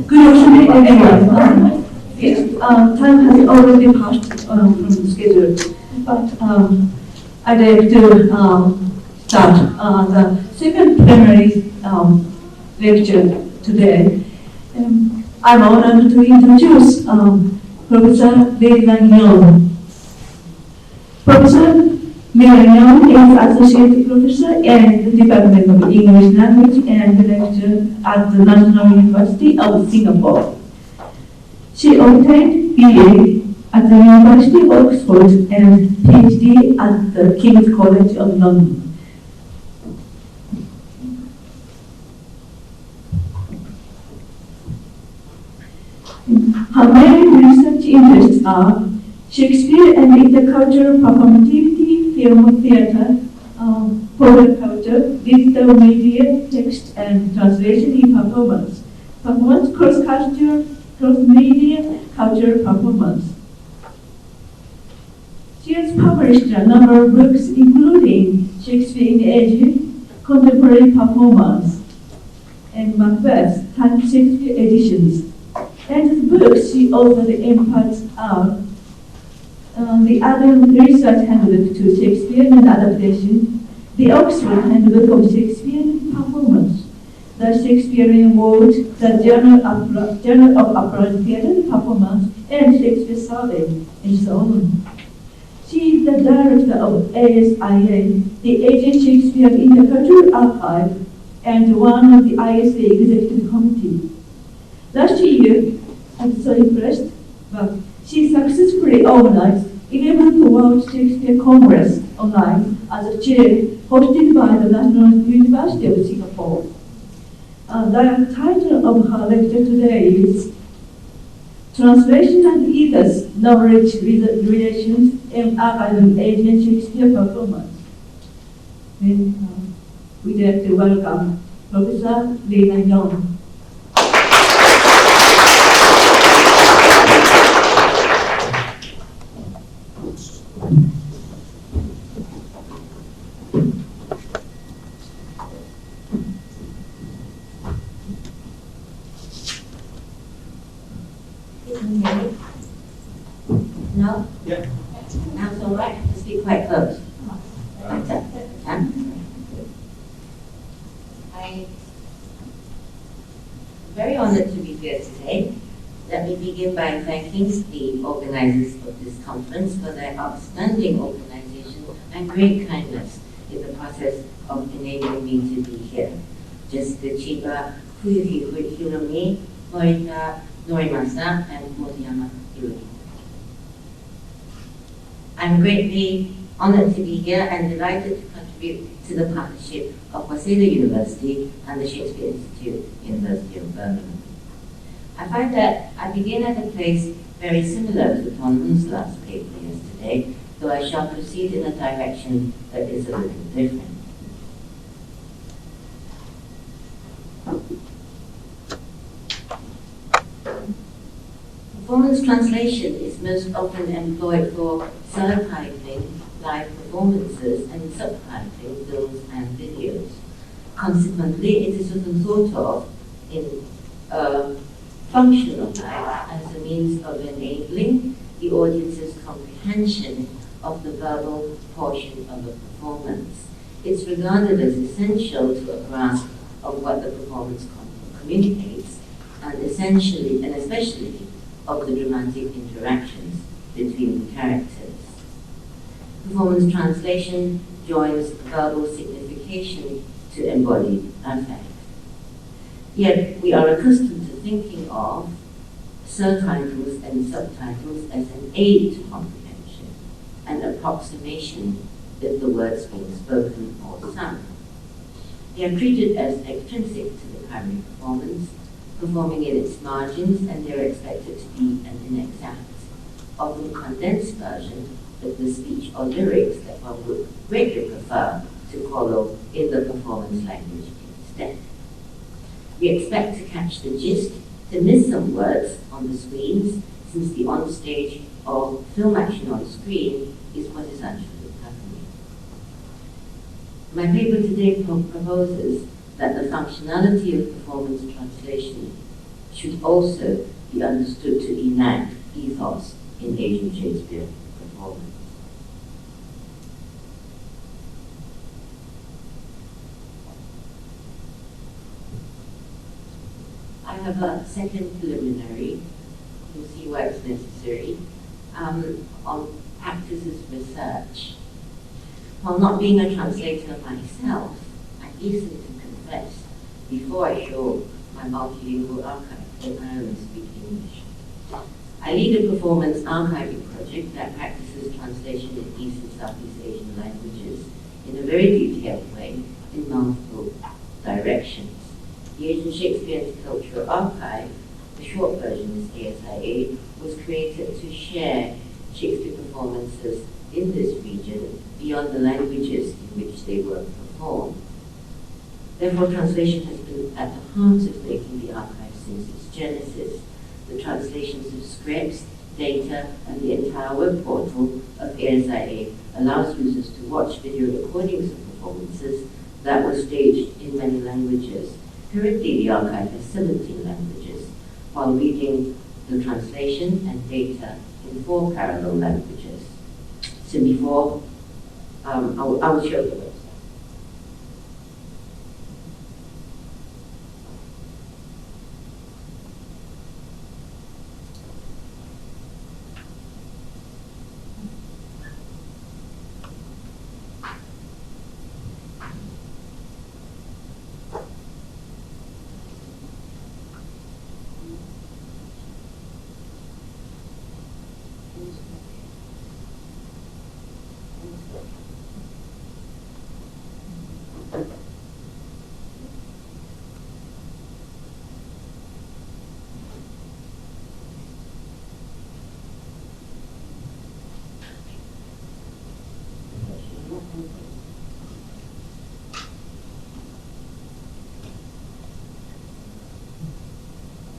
Good afternoon, everyone. Yes, time has already passed from the schedule, but I'd like to start the second plenary lecture today. I'm honored to introduce Professor Day2. Professor Day2 is Associate Professor in the Department of English Language and Literature at the National University of Singapore. She obtained BA at the University of Oxford and PhD at the King's College of London. Her main research interests are Shakespeare and intercultural performativity, film, theatre, popular culture, digital media, text and translation in performance, cross-cultural, cross-media, cultural performance. She has published a number of books, including Shakespeare in Asia, Contemporary Performance, and Macbeth, and Shakespeare editions. And the books she authored in parts are the Adult Research Handbook to Shakespeare and Adaptation, the Oxford Handbook of Shakespeare and Performance, the Shakespearean World, the Journal of Applied Theatre and Performance, and Shakespeare Survey, and so on. She is the director of ASIA, the Asian Shakespeare Intercultural Archive, and one of the ISA Executive Committee. Last year, I was so impressed, but she successfully organized 11th World Shakespeare Congress online as a chair, hosted by the National University of Singapore. The title of her lecture today is Translation and Ethos, Knowledge Relations in Archiving Asian Shakespeare Performance. Then we'd like to welcome Professor Day2. No? Yeah. Now it's all right to speak quite close. I'm very honored to be here today. Let me begin by thanking the organizers of this conference for their outstanding organization and great kindness in the process of enabling me to be here. Just the Chiba Kuyuki Hiromi, Morita Norimasa, and Motoyama Hiroki. I'm greatly honored to be here and delighted to contribute to the partnership of Waseda University and the Shakespeare Institute, University of Birmingham. I find that I begin at a place very similar to Ton's last paper yesterday, though I shall proceed in a direction that is a little different. Performance translation is most often employed for subtitling live performances and subtitling films and videos. Consequently, it is often thought of in a functional life as a means of enabling the audience's comprehension of the verbal portion of a performance. It's regarded as essential to a grasp of what the performance communicates, and especially of the dramatic interactions between the characters. Performance translation joins verbal signification to embodied affect. Yet we are accustomed to thinking of surtitles and subtitles as an aid to comprehension, an approximation with the words being spoken or sung. They are treated as extrinsic to the primary performance, performing in its margins, and they're expected to be an inexact, often condensed version of the speech or lyrics that one would greatly prefer to follow in the performance language instead. We expect to catch the gist, to miss some words on the screens, since the onstage or film action on screen is what is actually happening. My paper today proposes that the functionality of performance translation should also be understood to enact ethos in Asian Shakespeare performance. I have a second preliminary, you'll see why it's necessary, on practices research. While not being a translator myself, I hasten to confess, before I show my multilingual archive, that I only speak English. I lead a performance archiving project that practices translation in East and Southeast Asian languages in a very detailed way in multiple directions. The Asian Shakespeare Intercultural Archive, the short version is ASIA, was created to share Shakespeare performances in this region beyond the languages in which they were performed. Therefore, translation has been at the heart of making the archive since its genesis. The translations of scripts, data, and the entire web portal of ASIA allows users to watch video recordings of performances that were staged in many languages. Currently, the archive has 17 languages, while reading the translation and data in 4 parallel languages. So before, I will show the website.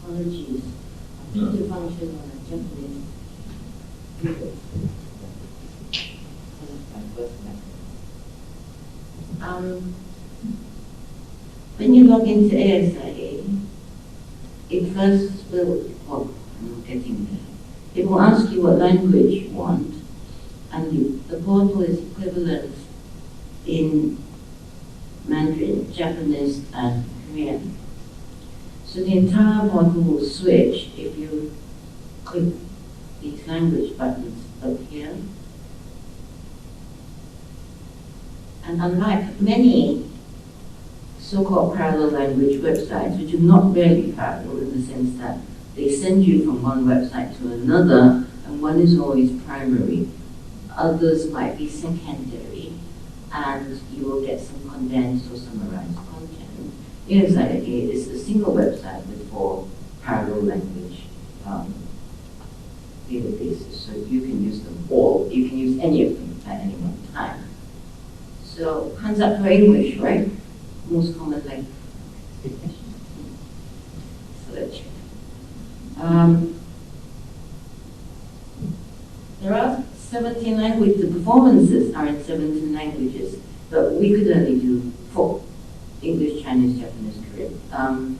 Apologies. I'm trying to function on a Japanese video. When you log into ASIA, it first will, I'm getting there. It will ask you what language you want, and the portal is equivalent in Mandarin, Japanese, and Korean. So the entire portal will switch if you click these language buttons up here. And unlike many so-called parallel language websites, which are not really parallel in the sense that they send you from one website to another, and one is always primary, others might be secondary, and you will get some condensed or summarized content. ASIA is a single website with 4 parallel language databases, so you can use them all. You can use any of them at any one time. So, hands up for English, right? Most common language. So let's check. There are 17 languages. The performances are in 17 languages, but we could only do 4. English, Chinese, Japanese, Korean.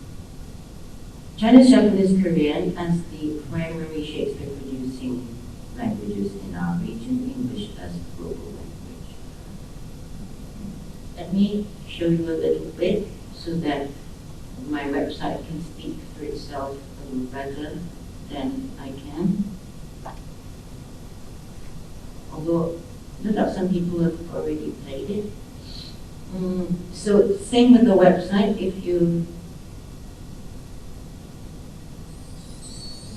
Chinese, Japanese, Korean as the primary Shakespeare producing languages in our region, English as the global language. Let me show you a little bit so that my website can speak for itself a little better than I can. Although, no doubt some people have already played it. So same with the website. If you,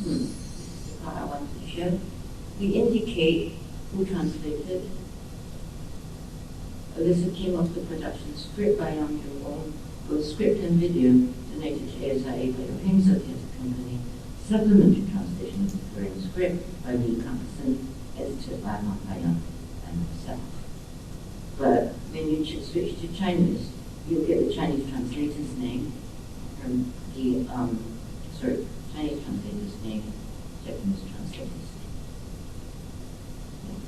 this is the part I want to show. We indicate who translated. Alyssa came off the production script by Young Jung-won, both script and video donated to ASIA by the Hemsa Theatre Company, supplementary translation of the foreign script by Lee Camperson, edited by Mark Bayan and myself. But when you switch to Chinese, you'll get the Chinese translator's name from the, Chinese translator's name, Japanese translator's name.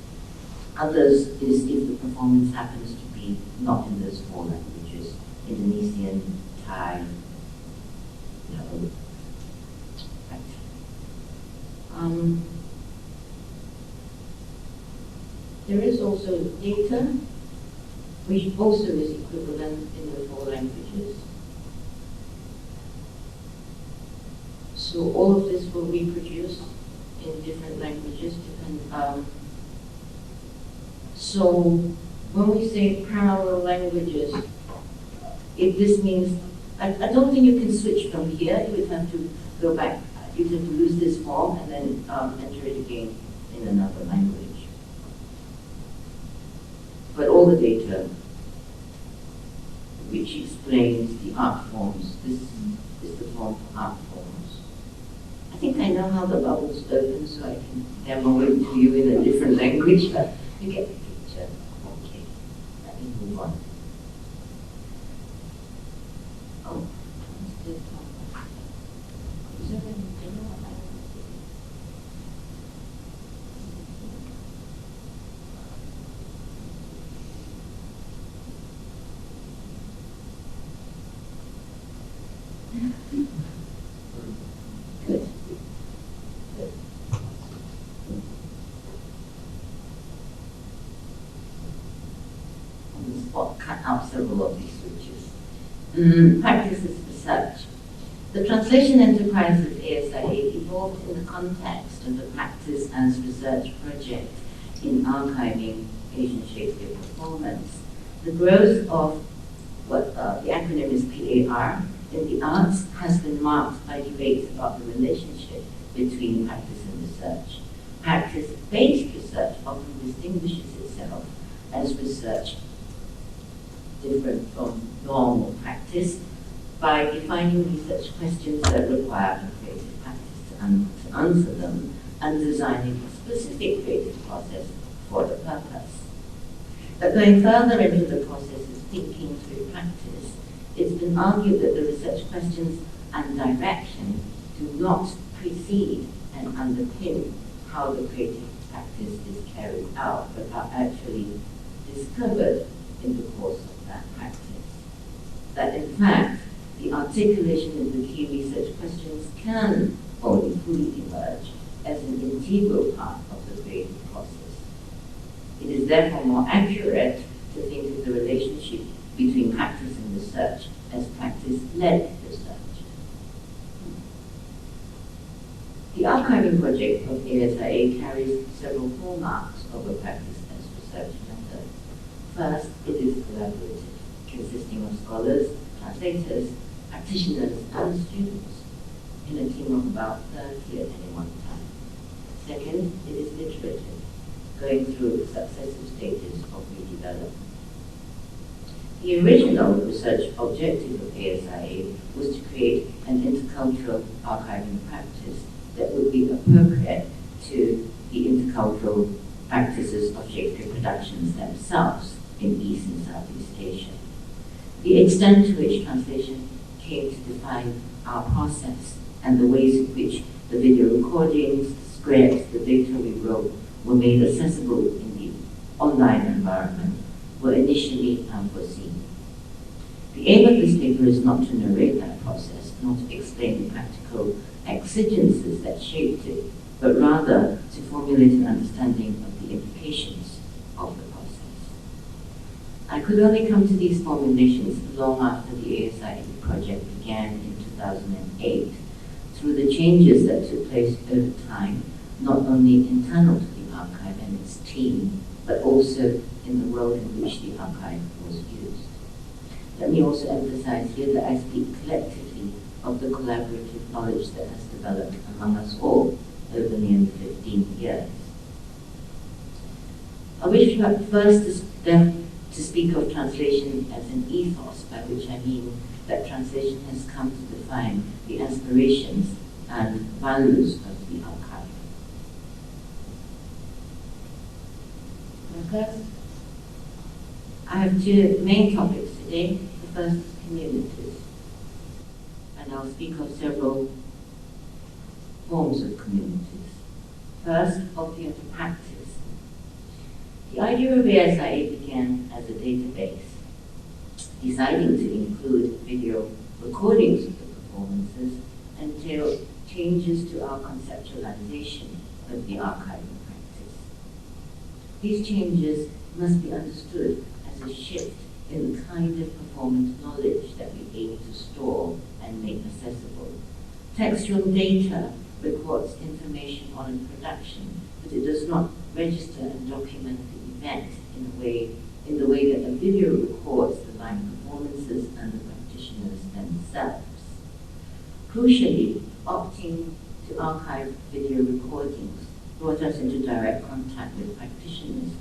Others is if the performance happens to be not in those four languages, Indonesian, Thai, there is also Day2, which also is equivalent in the four languages. So all of this will be produced in different languages. So when we say parallel languages, this means, I don't think you can switch from here. You would have to go back. You would have to lose this form and then enter it again in another language. But all the data, which explains the art forms, this is the form for art forms. I think I know how the bubbles open, so I can demo it to you in a different language, but you get the picture. Okay, let me move on. Oh, is there anything I want to say? Good. Good. On the spot, cut out several of these switches. Practices research. The translation enterprise of ASIA evolved in the context of a practice as research project in archiving Asian Shakespeare performance. The growth of what the acronym is PAR in the arts has been marked by debates about the relationship between practice and research. Practice-based research often distinguishes itself as research different from normal practice by defining research questions that require a creative practice to answer them and designing a specific creative process for the purpose. But going further into the process of thinking through practice, it's been argued that the research questions and direction do not precede and underpin how the creative practice is carried out, but are actually discovered in the course of that practice. That in fact, the articulation of the key research questions can only fully emerge as an integral part of the creative process. It is therefore more accurate to think of the relationship between practice and research as practice-led research. The archiving project of ASIA carries several hallmarks of a practice as research method. First, it is collaborative, consisting of scholars, translators, practitioners, and students in a team of about 30 at any one time. Second, it is iterative, going through successive stages of redevelopment. The original research objective of ASIA was to create an intercultural archiving practice that would be appropriate to the intercultural practices of Shakespeare productions themselves in East and Southeast Asia. The extent to which translation came to define our process and the ways in which the video recordings, the scripts, the data we wrote were made accessible in the online environment were initially unforeseen. The aim of this paper is not to narrate that process, nor to explain the practical exigencies that shaped it, but rather to formulate an understanding of the implications of the process. I could only come to these formulations long after the ASIA project began in 2008, through the changes that took place over time, not only internal to the archive and its team, but also in the world in which the archive was used. Let me also emphasize here that I speak collectively of the collaborative knowledge that has developed among us all over nearly 15 years. I wish first to to speak of translation as an ethos, by which I mean that translation has come to define the aspirations and values of the archive. First, I have two main topics today. The first is communities, and I'll speak of several forms of communities. First, of theatre practice. The idea of ASIA began as a database, deciding to include video recordings of the performances entailed changes to our conceptualization of the archiving practice. These changes must be understood as a shift in the kind of performance knowledge that we aim to store and make accessible. Textual data records information on a production, but it does not register and document the event in the way that a video records the live performances and the practitioners themselves. Crucially, opting to archive video recordings brought us into direct contact with practitioners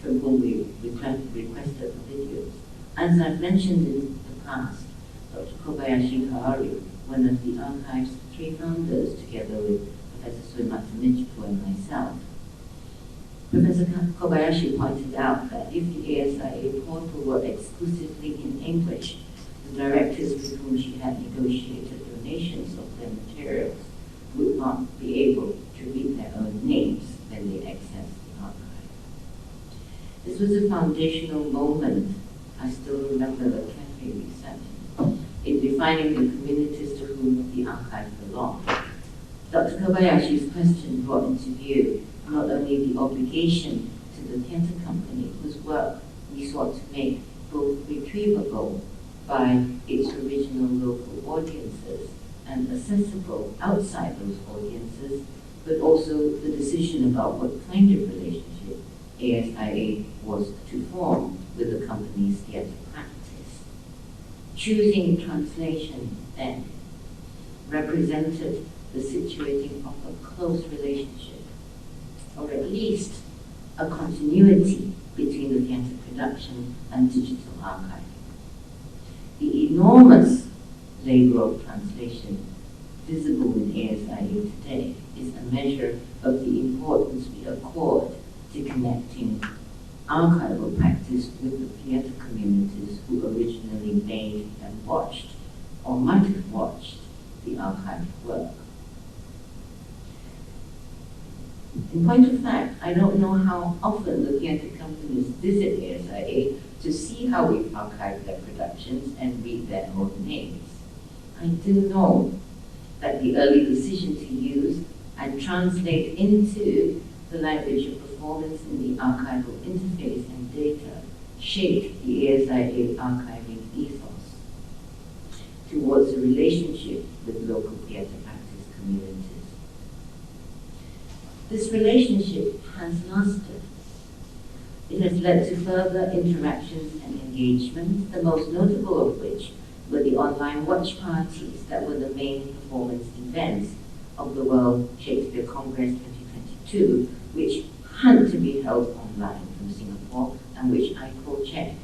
from whom we requested the videos. As I've mentioned in the past, Dr. Kobayashi Kaori, one of the archive's three founders, together with Professor Suemata Michiko and myself. Professor Kobayashi pointed out that if the ASIA portal were exclusively in English, the directors with whom she had negotiated donations of their materials would not be able to read their own names when they accessed the archive. This was a foundational moment, I still remember the cafe reception, in defining the communities to whom the archive belonged. Dr. Kobayashi's question brought into view not only the obligation to the theatre company whose work we sought to make both retrievable by its original local audiences and accessible outside those audiences, but also the decision about what kind of relationship ASIA was to form with the company's theatre practice. Choosing translation then represented the situating of a close relationship, or at least a continuity between the theatre production and digital archiving. The enormous labor of translation visible in ASIA today is a measure of the importance we accord to connecting archival practice with the theatre communities who originally made and watched, or might have watched, the archived work. In point of fact, I don't know how often the theatre companies visit ASIA to see how we archive their productions and read their own names. I do know that the early decision to use and translate into the language of performance in the archival interface and data shaped the ASIA archiving ethos towards a relationship with local theatre practice communities. This relationship has lasted. It has led to further interactions and engagement, the most notable of which were the online watch parties that were the main performance events of the World Shakespeare Congress 2022, which had to be held online from Singapore and which I co-chaired.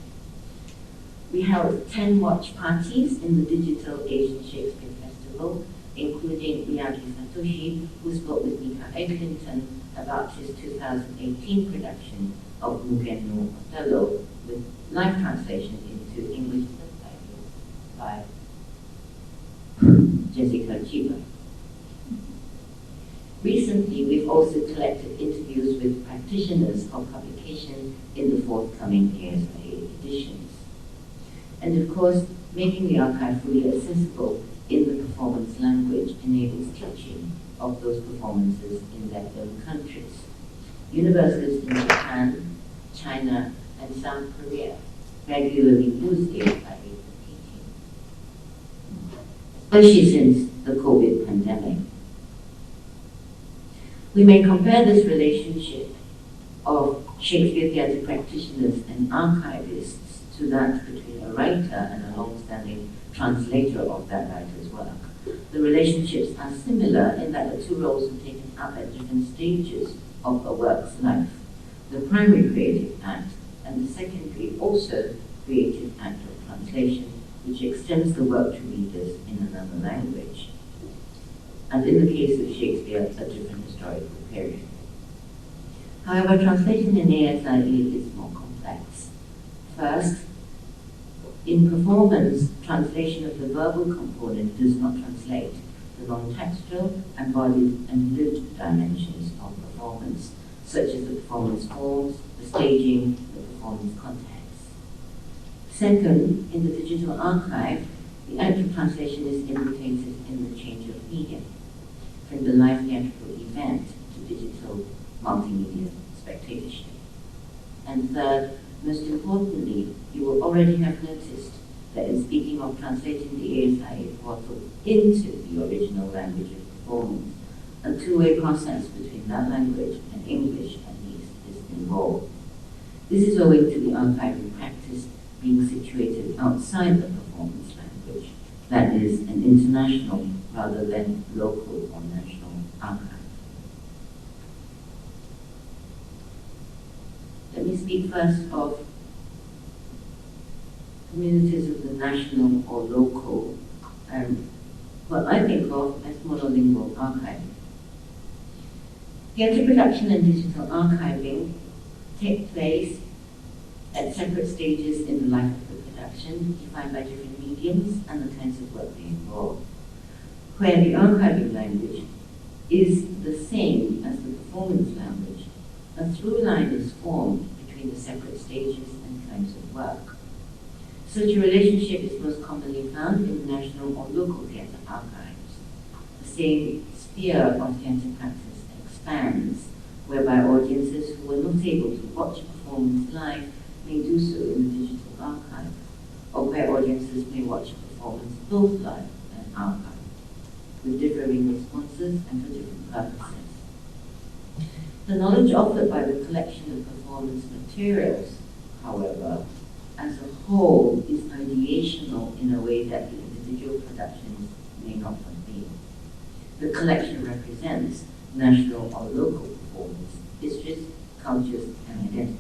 We held 10 watch parties in the Digital Asian Shakespeare Festival, including Miyagi Satoshi, who spoke with Mika Eglinton about his 2018 production of Mugen no Othello, with live translation into English subtitles by Jessica Chiba. Recently, we've also collected interviews with practitioners of publication in the forthcoming ASIA editions. And of course, making the archive fully accessible in the performance language enables teaching of those performances in their own countries. Universities in Japan, China, and South Korea regularly use ASIA for teaching, especially since the COVID pandemic. We may compare this relationship of Shakespeare theatre practitioners and archivists to that between a writer and a long-standing translator of that writer's work. The relationships are similar in that the two roles are taken up at different stages of a work's life. The primary creative act and the secondary, also creative act of translation, which extends the work to readers in another language, and in the case of Shakespeare, a different historical period. However, translation in ASIE is more complex. First, in performance, translation of the verbal component does not translate the non-textual, embodied, and lived dimensions of performance, such as the performance forms, the staging, the performance context. Second, in the digital archive, the act of translation is imitated in the change of medium, from the live theatrical event to digital multimedia spectatorship. And third, most importantly, you will already have noticed that in speaking of translating the ASIE portal into the original language of performance, a two-way process between that language and English at least is involved. This is owing to the archiving practice being situated outside the performance language, that is, an international rather than local or national archive. Let me speak first of communities of the national or local, and what I think of as monolingual archiving. Theatre production and digital archiving take place at separate stages in the life of the production, defined by different mediums and the kinds of work they involve, where the archiving language is the same as the performance language. A through line is formed between the separate stages and kinds of work. Such a relationship is most commonly found in national or local theatre archives. The same sphere of theatre practice expands, whereby audiences who were not able to watch a performance live may do so in the digital archive, or where audiences may watch a performance both live and archived, with differing responses and for different purposes. The knowledge offered by the collection of performance materials, however, as a whole is ideational in a way that the individual productions may not have been. The collection represents national or local performance, histories, cultures, and identities,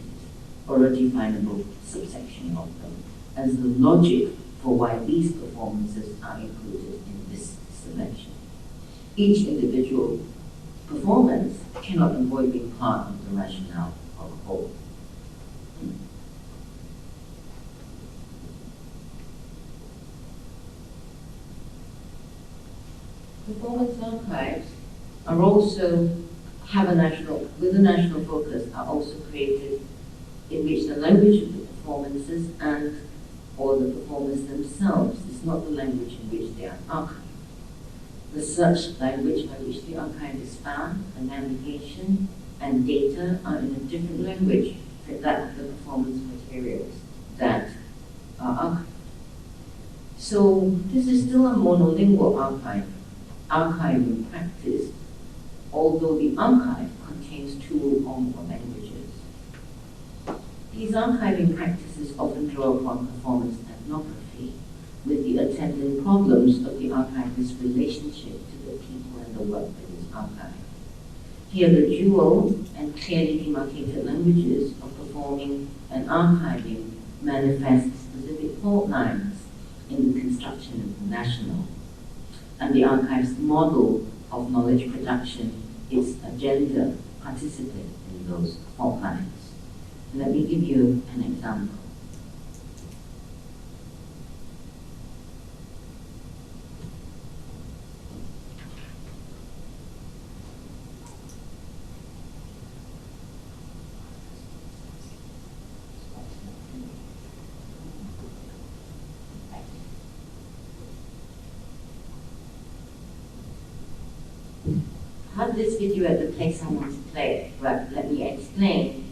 or a definable subsection of them, as the logic for why these performances are included in this selection. Each individual performance cannot avoid being part of the rationale of a whole. Performance archives are also with a national focus, are also created in which the language of the performances and or the performers themselves is not the language in which they are archived. The such language by which the archive is found, the navigation and data are in a different language from that of the performance materials that are archived. So this is still a monolingual archiving practice, although the archive contains two or more languages. These archiving practices often draw upon performance ethnography, with the attendant problems of the archivist's relationship to the people and the work that is archived. Here the dual and clearly demarcated languages of performing and archiving manifest specific fault lines in the construction of the national, and the archive's model of knowledge production, its agenda, participate in those fault lines. Let me give you an example. I have this video at the place I want to play it, but let me explain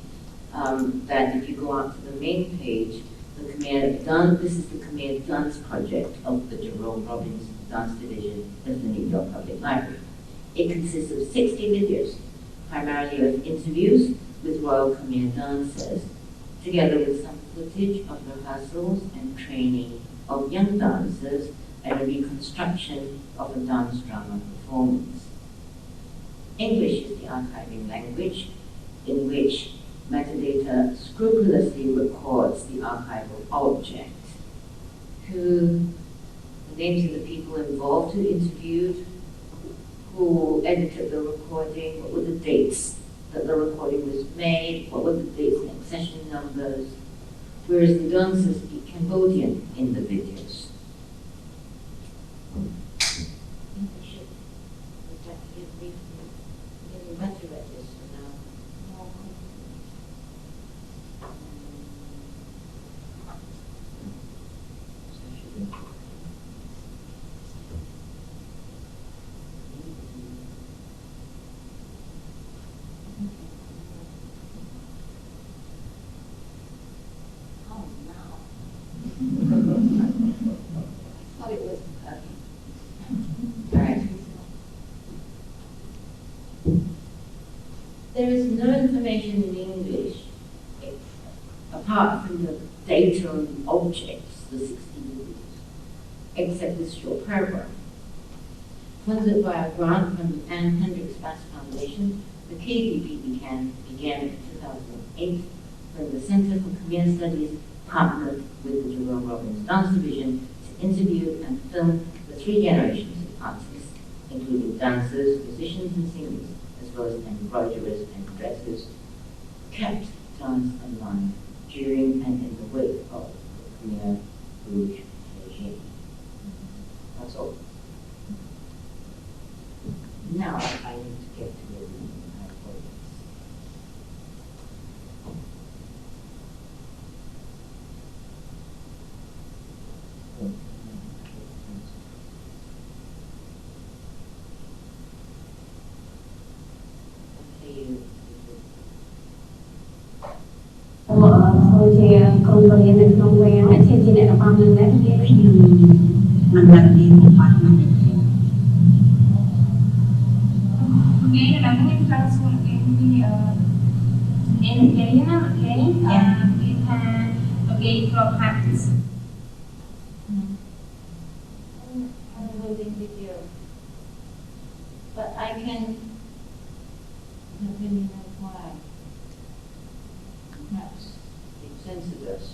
that if you go out to the main page, the Khmer Dance, this is the Khmer Dance project of the Jerome Robbins Dance Division of the New York Public Library. It consists of 60 videos, primarily of interviews with Royal Khmer dancers, together with some footage of rehearsals and training of young dancers and a reconstruction of a dance drama performance. English is the archiving language in which metadata scrupulously records the archival object. Who, the names of the people involved who interviewed, who edited the recording, what were the dates that the recording was made, what were the dates and accession numbers, whereas the dancers speak Cambodian in the videos. Getting better at this now. More thought it was all right. There is no information in English apart from the data on the objects, the 60 movies, except this short paragraph. Funded by a grant from the Anne Hendricks Bass Foundation, the KDP began in 2008 when the Center for Khmer Studies partnered with the Jerome Robbins Dance Division to interview and film the 3 generations of artists, including dancers, musicians, and singers, as well as embroiderers and dressers, kept dance alive during and in the wake of the Khmer Rouge regime. That's all. Now I need to get to the video. But I can not really know why. Perhaps it censored us.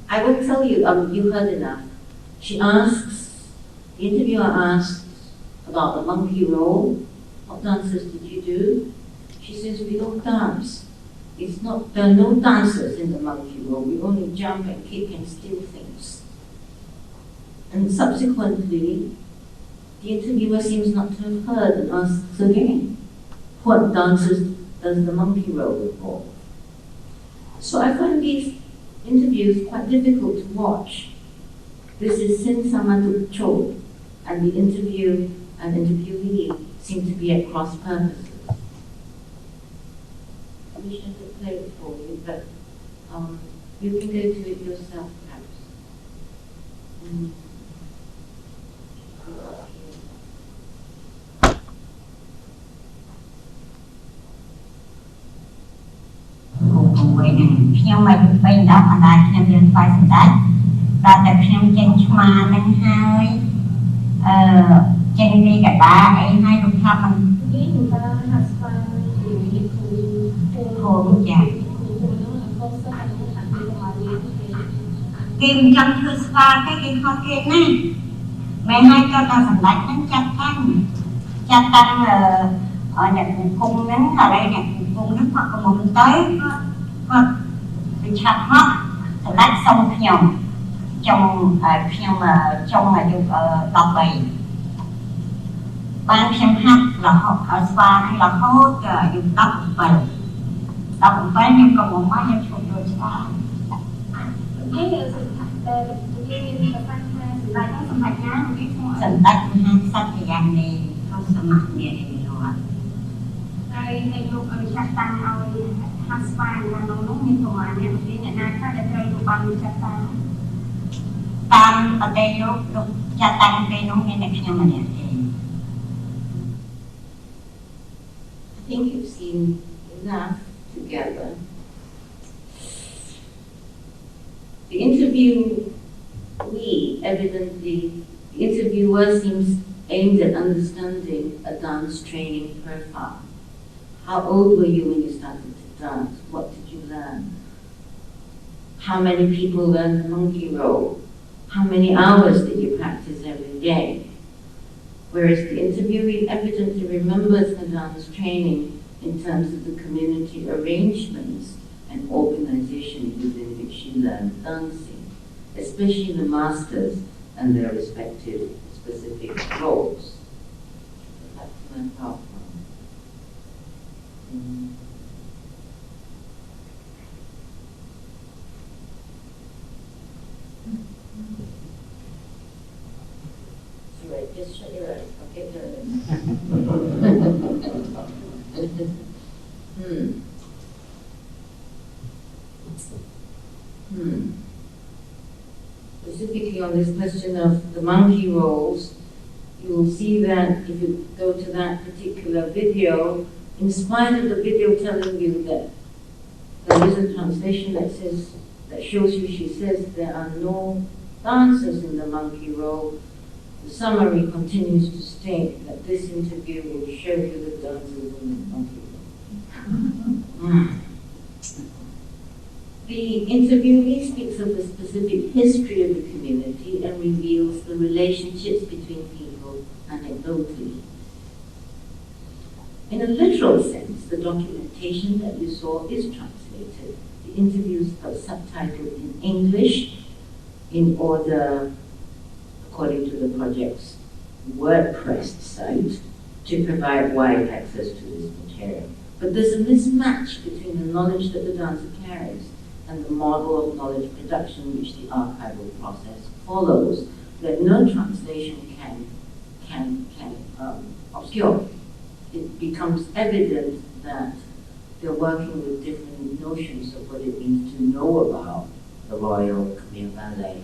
I will tell you, you heard enough. She asks, the interviewer asks about the monkey roll. What dances did you do? She says, we don't dance. There are no dancers in the monkey roll. We only jump and kick and steal things. And subsequently, the interviewer seems not to have heard and asks again, what dances does the monkey roll involve? So I find these interviews quite difficult to watch. This is Sin Samaduk Cho, and the interview and interviewee seem to be at cross purposes. I wish I could play it for you, but you can go to it yourself, perhaps. Kim trong thư spa cái kho kia này mẹ hai cho ta thành lại đánh chặt tăng ở nhạc cung nắng ở đây nhạc cung nắng hoặc có một tới có bị chặt hết thành lại xong nhom trong trong mà dùng đọc bài ban xem hát là học ở spa hay là hốt dùng đọc bài nhưng còn một máy em chụp được spa Sân tách hát sách thì anh đi không sân mặt nghe thì rồiในยุคชักตังเอาฮัสปานกับน้องมีตัวเนี่ยที่เนี่ยนะถ้าจะเจอรูปปั้นชักตังตามประเดี๋ยวลูกชักตังเป็นน้องเนี่ยเนี่ยยังไงเนี่ย I think you've seen enough together. The interviewer seems aimed at understanding a dance training profile. How old were you when you started to dance? What did you learn? How many people learn the monkey roll? How many hours did you practice every day? Whereas the interviewee evidently remembers the dance training in terms of the community arrangements and organization within which she learned dancing, especially the masters and their respective specific roles. That's my part. Right, just shut your eyes. Okay, Specifically on this question of the monkey rolls, you will see that if you go to that particular video, in spite of the video telling you that there is a translation that shows you, she says there are no dancers in the monkey roll, the summary continues to state that this interview will show you the dancers in the monkey roll. The interviewee speaks of the specific history of the community and reveals the relationships between people anecdotally. In a literal sense, the documentation that you saw is translated. The interviews are subtitled in English in order, according to the project's WordPress site, to provide wide access to this material. But there's a mismatch between the knowledge that the dancer carries and the model of knowledge production which the archival process follows, that no translation can obscure. It becomes evident that they're working with different notions of what it means to know about the Royal Khmer Ballet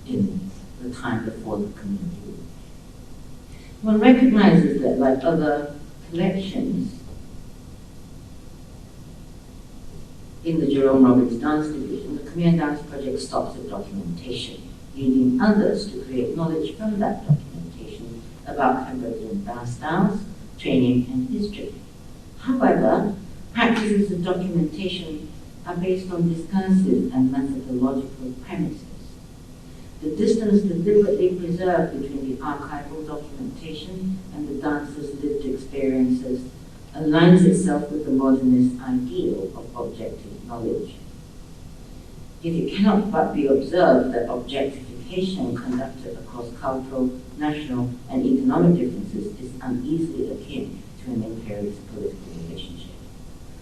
in the time before the community. One recognizes that, like other collections in the Jerome Robbins Dance Division, the Khmer Dance Project stops at documentation, leading others to create knowledge from that documentation about Cambodian dance styles, training, and history. However, practices of documentation are based on discursive and methodological premises. The distance deliberately preserved between the archival documentation and the dancer's lived experiences aligns itself with the modernist ideal of objective knowledge. Yet it cannot but be observed that objectification conducted across cultural, national, and economic differences is uneasily akin to an imperialist political relationship.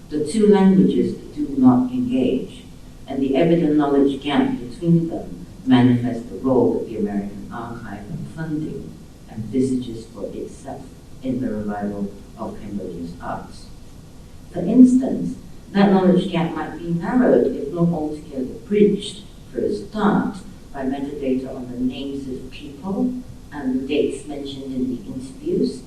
The two languages do not engage, and the evident knowledge gap between them manifests the role that the American archive and funding envisages for itself in the revival of Cambodia's arts. For instance, that knowledge gap might be narrowed, if not altogether bridged, for a start, by metadata on the names of people and the dates mentioned in the interviews.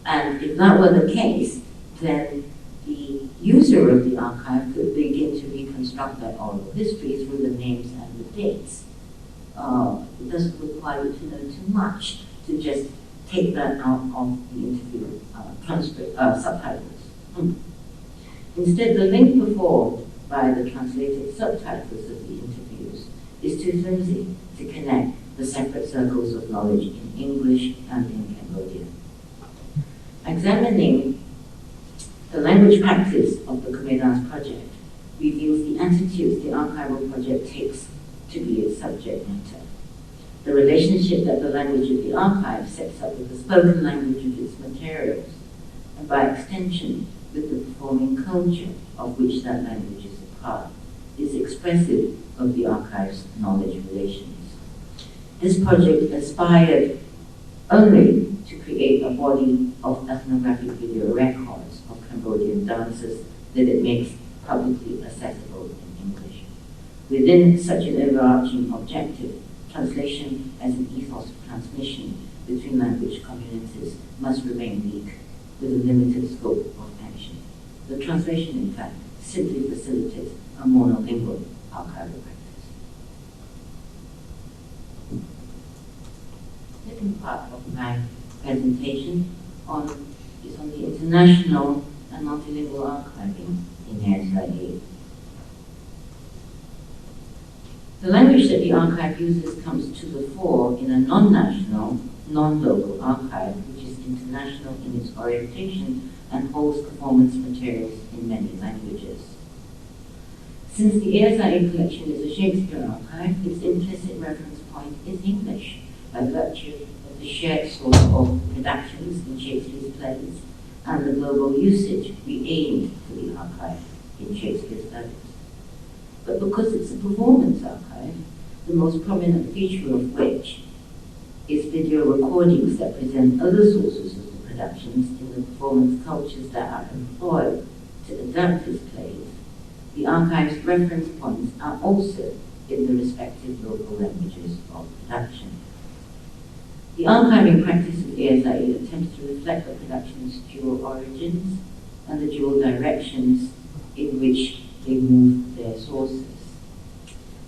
And if that were the case, then the user of the archive could begin to reconstruct that oral history through the names and the dates. It doesn't require you to know too much to just take that out of the interview subtitles. Instead, the link performed by the translated subtitles of the interviews is too flimsy to connect the separate circles of knowledge in English and in Cambodian. Examining the language practice of the Khmer Dance Project reveals the attitudes the archival project takes to be its subject matter. The relationship that the language of the archive sets up with the spoken language of its materials, and by extension with the performing culture of which that language is a part, is expressive of the archive's knowledge relations. This project aspired only to create a body of ethnographic video records of Cambodian dances that it makes publicly accessible in English. Within such an overarching objective, translation as an ethos of transmission between language communities must remain weak, with a limited scope of action. The translation, in fact, simply facilitates a monolingual archival practice. The second part of my presentation is on the international and multilingual archiving in ASIE. The language that the archive uses comes to the fore in a non-national, non-local archive, which is international in its orientation and holds performance materials in many languages. Since the ASIE collection is a Shakespeare archive, its implicit reference point is English, by virtue of the shared source of productions in Shakespeare's plays and the global usage we aimed for the archive in Shakespeare studies. But because it's a performance archive, the most prominent feature of which is video recordings that present other sources of the productions in the performance cultures that are employed to adapt his plays, the archive's reference points are also in the respective local languages of production. The archiving practice of ASIE attempts to reflect the production's dual origins and the dual directions in which they move their sources.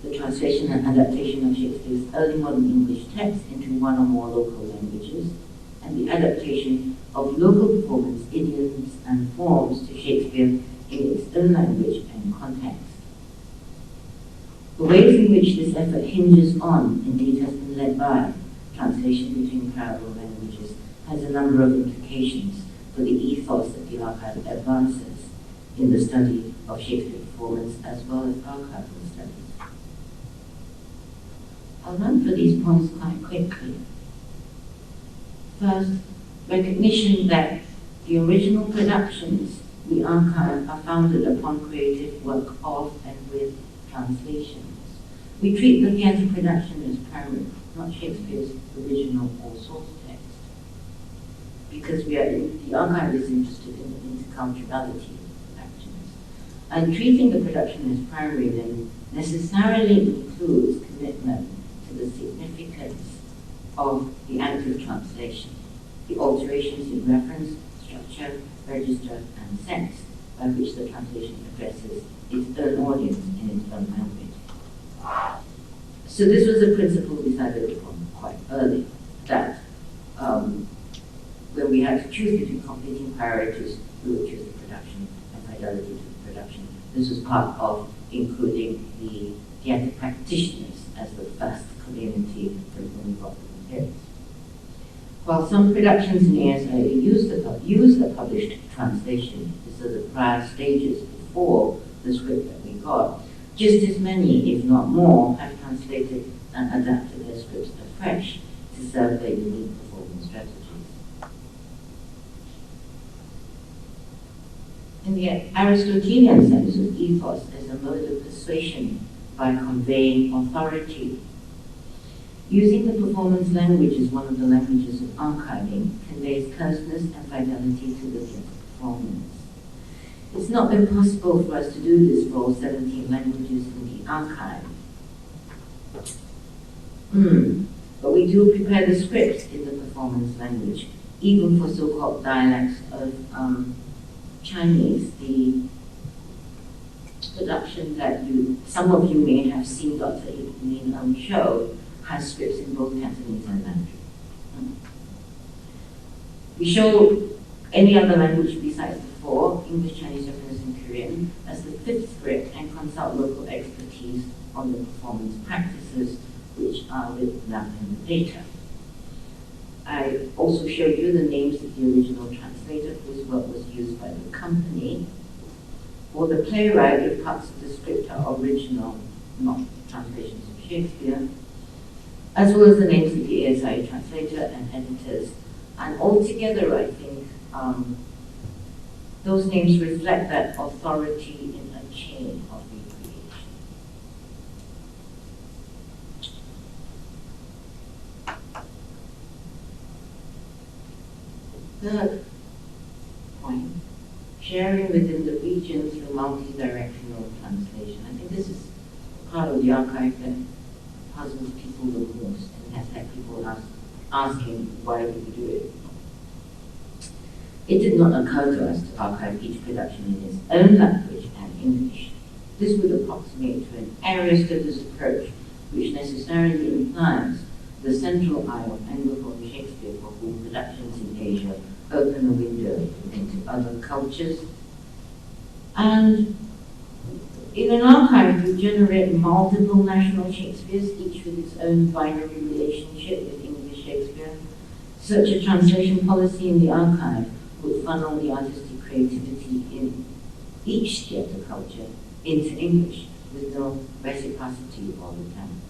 The translation and adaptation of Shakespeare's early modern English text into one or more local languages, and the adaptation of local performance idioms and forms to Shakespeare in its own language and context. The ways in which this effort hinges on, indeed has been led by, translation between parallel languages has a number of implications for the ethos that the archive advances in the study of Shakespeare performance as well as archival studies. I'll run through these points quite quickly. First, recognition that the original productions we archive are founded upon creative work of and with translations. We treat the theatre production as primary, not Shakespeare's original or source text, because the archive is interested in the interculturality of actions. And treating the production as primary then necessarily includes commitment to the significance of the act of translation, the alterations in reference, structure, register, and sense by which the translation addresses its own audience in its own language. So this was a principle decided upon quite early, that when we had to choose between competing priorities, we would choose the production and fidelity to the production. This was part of including the theatre practitioners as the first community from whom we got the materials. While some productions in ASIE use the published translation, these are the prior stages before the script that we got, just as many, if not more, have translated and adapted their scripts afresh to serve their unique performance strategies. In the Aristotelian sense of ethos as a mode of persuasion by conveying authority, using the performance language as one of the languages of archiving conveys closeness and fidelity to the performance. It's not been possible for us to do this for all 17 languages in the archive. But we do prepare the scripts in the performance language, even for so-called dialects of Chinese. The production that some of you may have seen Dr. Lin show has scripts in both Cantonese and Mandarin. We show any other language besides the four, English, Chinese, Japanese, and Korean, as the fifth script and consult local expertise on the performance practices which are written down in the data. I also showed you the names of the original translator whose work was used by the company, or the playwright if parts of the script are original, not translations of Shakespeare, as well as the names of the ASIE translator and editors. And altogether, I think those names reflect that authority in a chain of recreation. Third point, sharing within the region through multi-directional translation. I think this is part of the archive that puzzles people the most and has had people asking why do we do it. It did not occur to us to archive each production in its own language and English. This would approximate to an Aristotle's approach, which necessarily implies the central eye of Anglophone Shakespeare, for whom productions in Asia open a window into other cultures, And in an archive, you generate multiple national Shakespeares, each with its own binary relationship with English Shakespeare. Such a translation policy in the archive would funnel the artistic creativity in each theatre culture into English with no reciprocity all the time.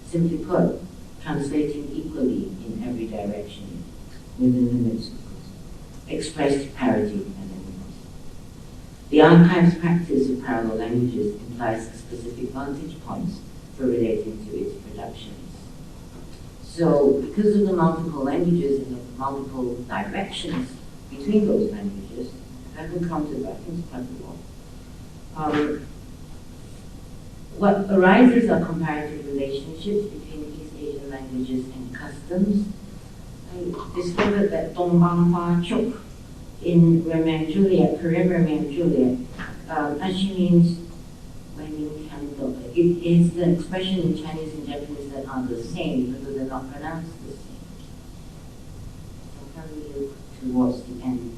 Simply put, translating equally in every direction within limits, of course, expressed parity and equality. The archive's practice of parallel languages implies specific vantage points for relating to its productions. So, because of the multiple languages and the multiple directions between those languages, I've encountered, I think it's quite a lot. What arises are comparative relationships between East Asian languages and customs. I discovered that Dongbang Hua Chuk in Romeo and Juliet, Korean Romeo and Juliet, actually means waning candle. It is the expression in Chinese and Japanese that are the same, but they're not pronounced the same. I'll tell you towards the end.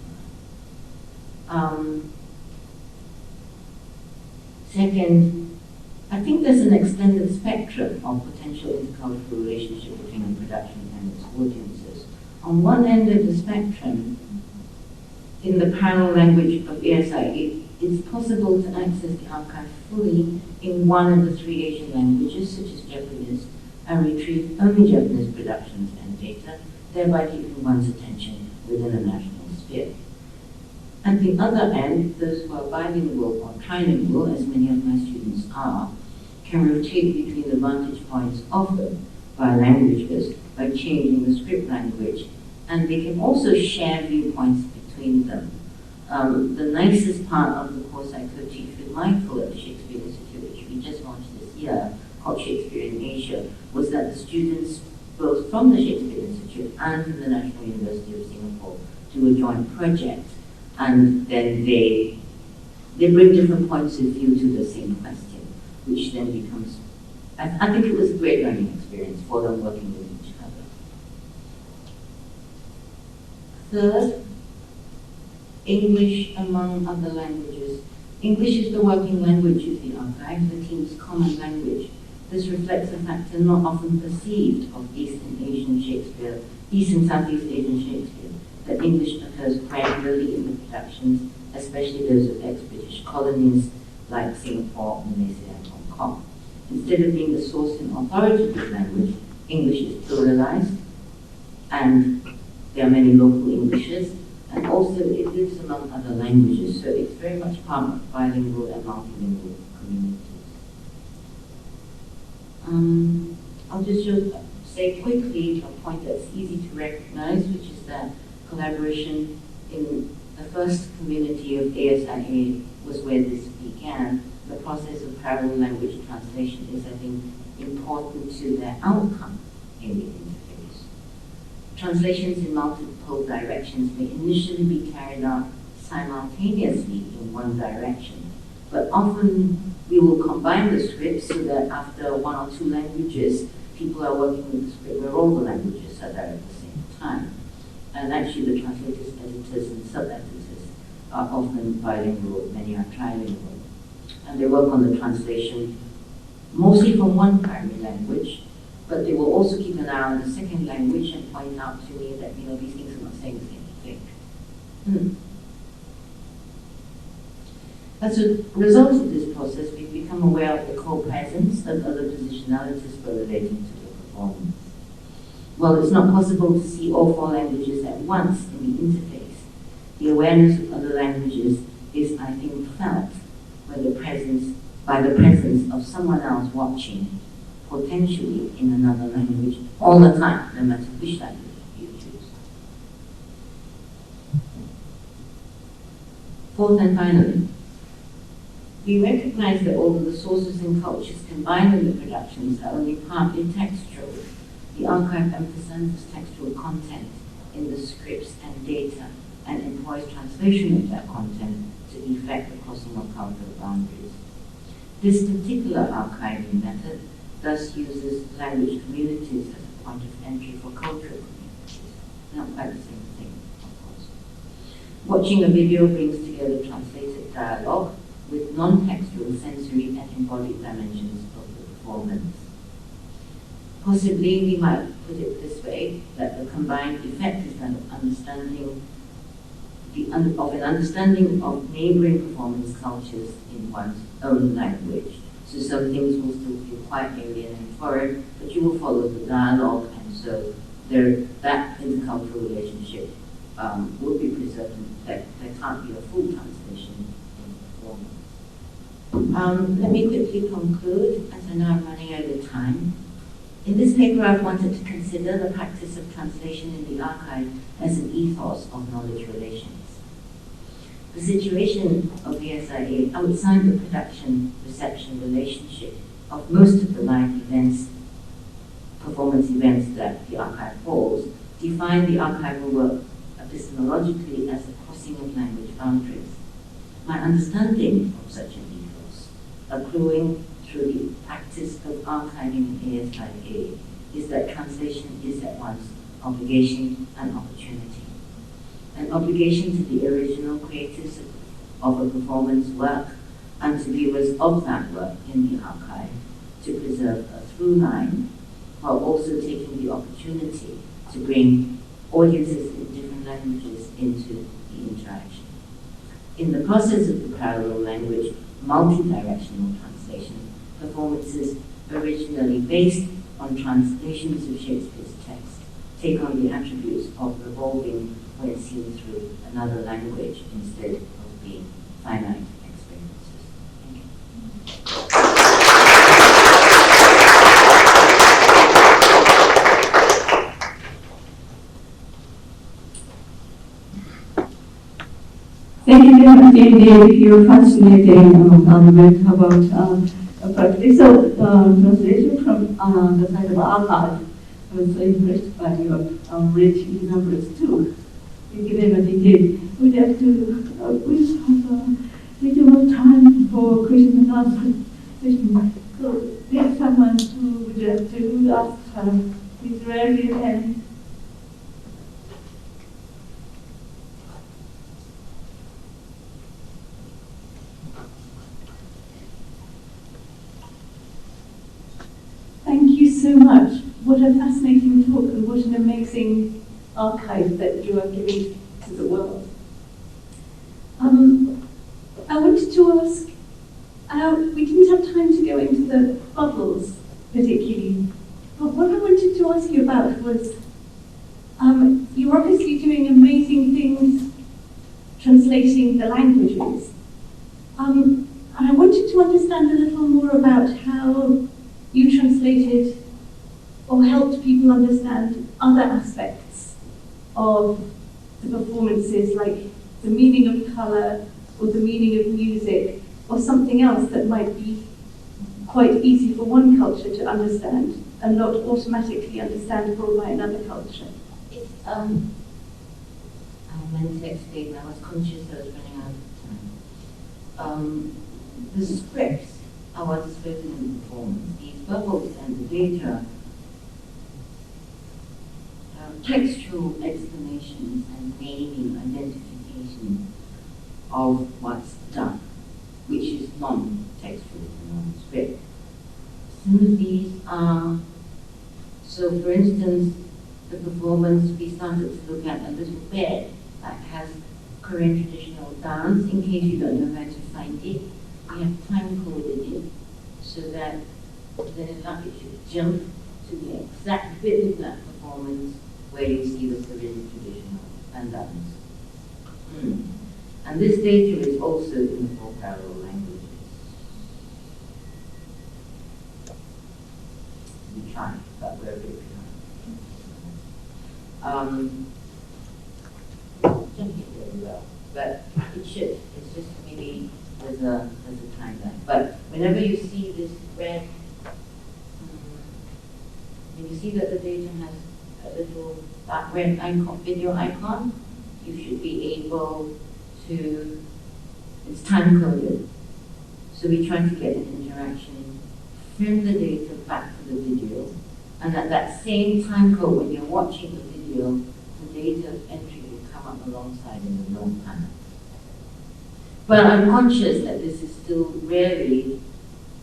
Second, I think there's an extended spectrum of potential intercultural relationship between a production and its audiences. On one end of the spectrum, in the parallel language of ASI, it's possible to access the archive fully in one of the 3 Asian languages, such as Japanese, and retrieve only Japanese productions and data, thereby keeping one's attention within a national sphere. At the other end, those who are bilingual or trilingual, as many of my students are, can rotate between the vantage points offered by languages by changing the script language, and they can also share viewpoints between them. The nicest part of the course I co-teach with Michael at the Shakespeare Institute, which we just launched this year, called Shakespeare in Asia, was that the students, both from the Shakespeare Institute and from the National University of Singapore, do a joint project, and then they bring different points of view to the same question, which then becomes, I think it was a great learning experience for them working with each other. Third, English among other languages. English is the working language of the archive, the team's common language. This reflects a factor not often perceived of East and Asian Shakespeare, East and Southeast Asian Shakespeare, that English occurs regularly in the productions, especially those of ex-British colonies like Singapore, Malaysia, and Hong Kong. Instead of being the source and authoritative language, English is pluralized, and there are many local Englishes, and also it lives among other languages, so it's very much part of bilingual and multilingual communities. I'll just say quickly a point that's easy to recognize, which is that collaboration in the first community of ASIA was where this began. The process of parallel language translation is, I think, important to their outcome in the interface. Translations in multiple directions may initially be carried out simultaneously in one direction, but often we will combine the scripts so that after 1 or 2 languages, people are working with the script where all the languages are there at the same time. And actually the translators, editors, and sub-editors are often bilingual, many are trilingual. And they work on the translation mostly from one primary language, but they will also keep an eye on the second language and point out to me that, these things are not saying the same thing. As a result of this process, we've become aware of the co-presence of other positionalities for relating to the performance. While it's not possible to see all 4 languages at once in the interface, the awareness of other languages is, I think, felt by the presence of someone else watching, potentially in another language, all the time, no matter which language you choose. Fourth and finally, we recognize that although the sources and cultures combined in the productions are only partly textual, the archive emphasizes textual content in the scripts and data and employs translation of that content to effect the crossing of cultural boundaries. This particular archiving method thus uses language communities as a point of entry for cultural communities. Not quite the same thing, of course. Watching a video brings together translated dialogue embodied dimensions of the performance. Possibly we might put it this way, that the combined effect is that of understanding an understanding of neighboring performance cultures in one's own language. So some things will still feel quite alien and foreign, but you will follow the dialogue, and so that intercultural relationship will be preserved, and there can't be a full translation in performance. Let me quickly conclude, as I know I'm running out of time. In this paper, I've wanted to consider the practice of translation in the archive as an ethos of knowledge relations. The situation of the SIA outside the production-reception relationship of most of the live events, performance events that the archive holds, define the archival work epistemologically as a crossing of language boundaries. My understanding of such an ethos, accruing through the practice of archiving in ASIA, is that translation is at once obligation and opportunity. An obligation to the original creators of a performance work and to viewers of that work in the archive to preserve a through line, while also taking the opportunity to bring audiences in different languages into the interaction. In the process of the parallel language, multi-directional translation, performances originally based on translations of Shakespeare's text take on the attributes of revolving when seen through another language instead of being finite experiences. Thank you. Thank you very much indeed. You're fascinating argument about practical translation from the side of archive. I was so impressed by your rich numbers too. Thank you very much indeed. We'd have to we have a little more time for questions and answers session. So there's someone who would like to ask Ms. Rarely and thank you so much. What a fascinating talk and what an amazing archive that you are giving to the world. I wanted to ask, we didn't have time to go into the bubbles particularly, but what I wanted to ask you about was, you're obviously doing amazing things translating the languages. And I wanted to understand a little more about how you translated or helped people understand other aspects of the performances, like the meaning of colour or the meaning of music or something else that might be quite easy for one culture to understand and not automatically understandable by another culture. I meant to explain, I was conscious I was running out of time. The scripts are what is written in the performance. These bubbles and the data, textual explanations and naming, identification of what's done, which is non-textual, non-script. Some of these are, so for instance, the performance, we started to look at a little bed that has Korean traditional dance. In case you don't know where to find it, we have time coded it so that then it should jump to the exact bit of that performance where you see the Korean traditional and dance. And this data is also in the 4 parallel languages. We try, but we're a bit behind. Don't get very well, but it should. It's just maybe there's a time lag. But whenever you see this red, when you see that the data has a little that red icon, video icon, you should be able to, it's time coded. So we try to get an interaction from the data back to the video. And at that same time code, when you're watching the video, the data entry will come up alongside in the long panel. But I'm conscious that this is still rarely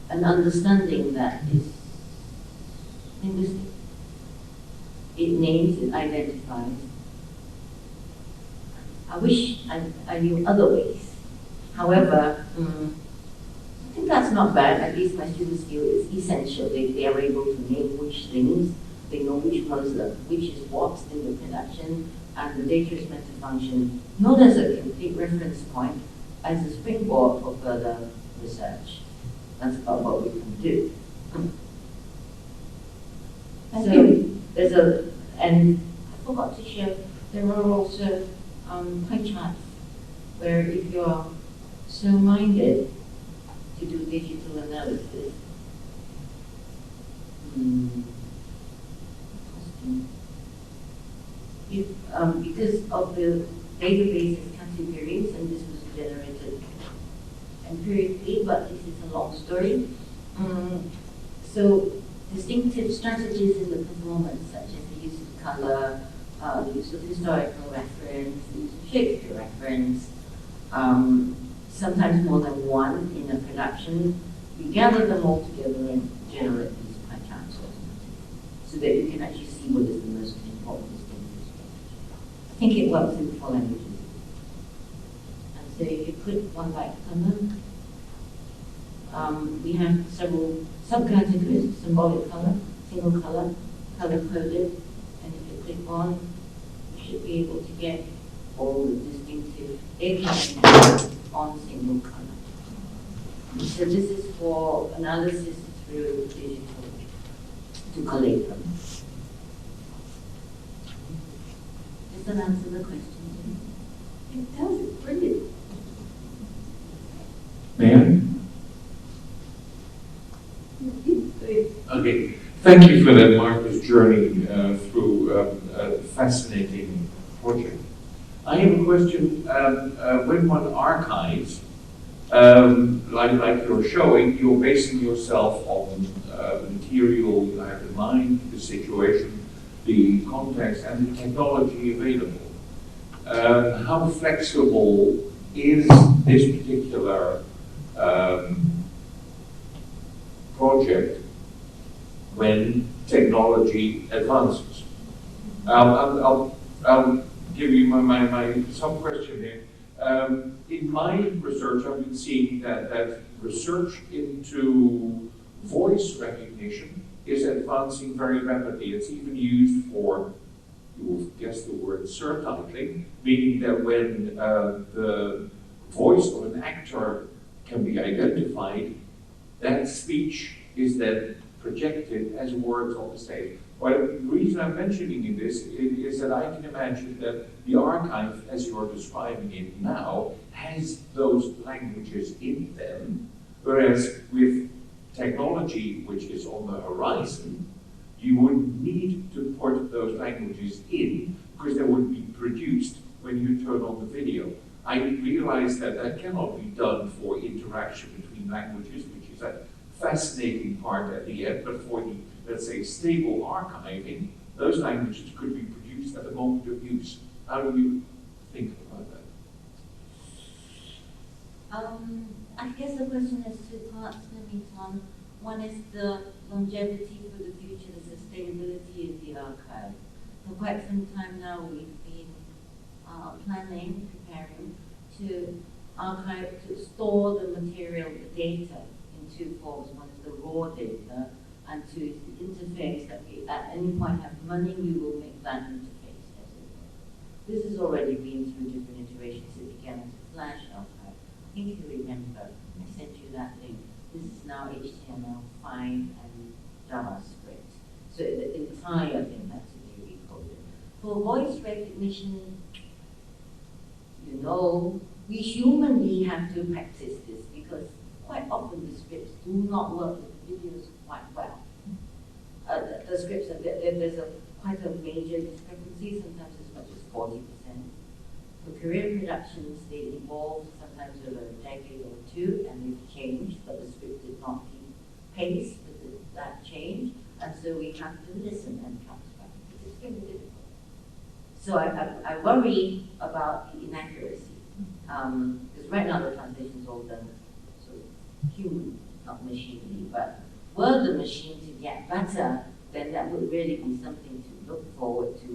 an understanding that is linguistic. It names, it identifies. I wish I knew other ways. However, I think that's not bad. At least my students feel it's essential. They are able to name which things, they know which ones are, which is what in the production, and the data is meant to function not as a complete reference point, as a springboard for further research. That's about what we can do. Thank you. There's and I forgot to share, there are also pie charts where if you're so minded to do digital analysis, if, because of the database's categories, and this was generated empirically, but this is a long story. So distinctive strategies in the performance, such as the use of color, the use of historical reference, the use of Shakespeare reference, sometimes more than one in a production. We gather them all together and generate these pie charts so that you can actually see what is the most important distinctive strategy. I think it works in 4 languages. And so if you put one like color, we have several subcategories: symbolic color, single color, color coded, and if you click on, you should be able to get all the distinctive data on single color. So this is for analysis through digital to collate them. Does that answer the question? It does, it's brilliant. May I? Okay, thank you for that marvelous journey through a fascinating project. I have a question. When one archives, like you're showing, you're basing yourself on the material you have in mind, the situation, the context, and the technology available. How flexible is this particular project when technology advances? I'll give you my some question here. In my research, I've been seeing that research into voice recognition is advancing very rapidly. It's even used for, you will guess the word, surtitling, meaning that when the voice of an actor can be identified, that speech is then projected as words on the stage. Well, the reason I'm mentioning this is that I can imagine that the archive, as you're describing it now, has those languages in them, whereas with technology, which is on the horizon, you would need to put those languages in because they would be produced when you turn on the video. I realize that that cannot be done for interaction between languages, which is a fascinating part at the end, but for the, let's say, stable archiving, those languages could be produced at the moment of use. How do you think about that? I guess the question has 2 parts, Tom. One is the longevity for the future, the sustainability of the archive. For quite some time now, we've been planning, preparing to archive, to store the material, the data, in 2 forms. One is the raw data, and 2 is the interface that we, at any point have money, we will make that interface, as it were. This has already been through different iterations. It began as a Flash archive. I think if you remember, I sent you that link. This is now HTML5 and JavaScript. So the entire thing has to be recoded. For voice recognition, you know, we humanly have to practice this because quite often the scripts do not work with the videos quite well. The scripts, there's quite a major discrepancy, sometimes as much as 40%. For career productions, they evolved sometimes over a decade or 2, and they've changed, but the script did not keep pace with that change, and so we have to listen and transcribe. It's extremely difficult. So I worry about the inaccuracy, because right now the translation is all done sort of human, not machinery, but were the machine to get better, then that would really be something to look forward to,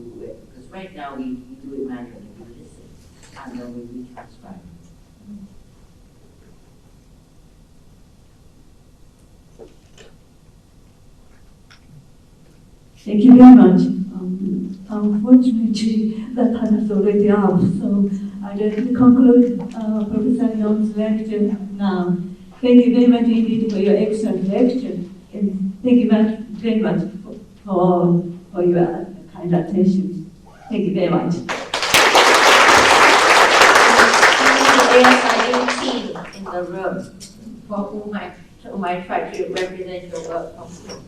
because right now we do it manually, we listen, and then we retranscribe. Thank you very much. Unfortunately, the time is already up, so I'd like to conclude Professor Young's lecture now. Thank you very much indeed for your excellent lecture, and thank you very much for your kind attention. Thank you very much. The ASIU team in the room for whom I try to represent your work properly.